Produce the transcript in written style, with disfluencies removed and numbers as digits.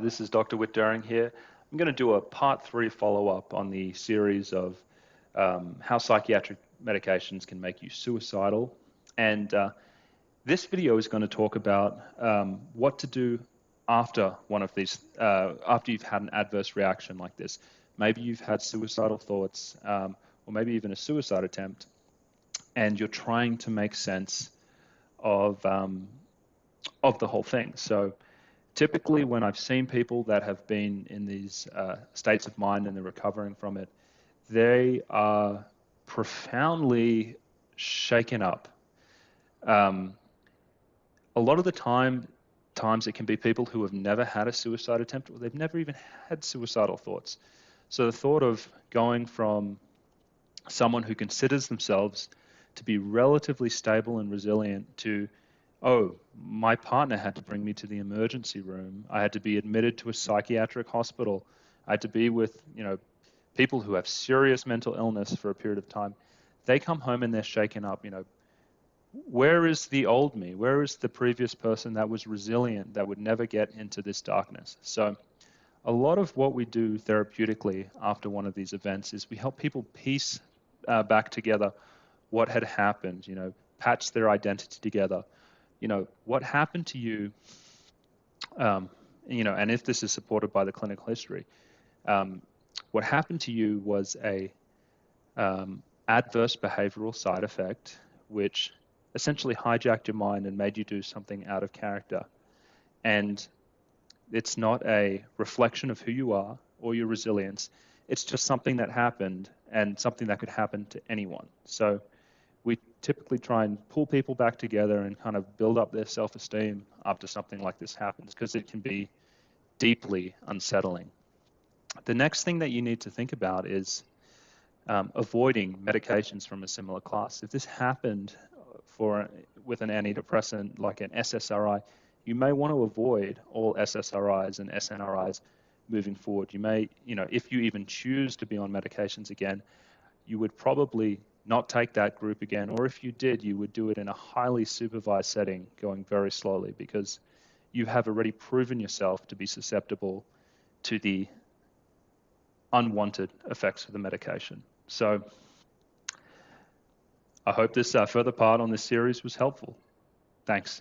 This is Dr. Whit-Daring here. I'm going to do a part 3 follow-up on the series of how psychiatric medications can make you suicidal. And this video is going to talk about what to do after one of these, after you've had an adverse reaction like this. Maybe you've had suicidal thoughts, or maybe even a suicide attempt, and you're trying to make sense of the whole thing. So typically when I've seen people that have been in these states of mind and they're recovering from it, they are profoundly shaken up. A lot of the times it can be people who have never had a suicide attempt, or they've never even had suicidal thoughts. So the thought of going from someone who considers themselves to be relatively stable and resilient to, oh, my partner had to bring me to the emergency room. I had to be admitted to a psychiatric hospital. I had to be with, people who have serious mental illness for a period of time. They come home and they're shaken up. Where is the old me? Where is the previous person that was resilient, that would never get into this darkness? So a lot of what we do therapeutically after one of these events is we help people piece back together what had happened, patch their identity together. What happened to you, and if this is supported by the clinical history, what happened to you was a adverse behavioral side effect, which essentially hijacked your mind and made you do something out of character. And it's not a reflection of who you are or your resilience. It's just something that happened, and something that could happen to anyone. So we typically try and pull people back together and kind of build up their self-esteem after something like this happens, because it can be deeply unsettling. The next thing that you need to think about is avoiding medications from a similar class. If this happened with an antidepressant like an SSRI, you may want to avoid all SSRIs and SNRIs moving forward. You may, if you even choose to be on medications again, you would probably not take that group again, or if you did, you would do it in a highly supervised setting, going very slowly, because you have already proven yourself to be susceptible to the unwanted effects of the medication. So I hope this further part on this series was helpful. Thanks.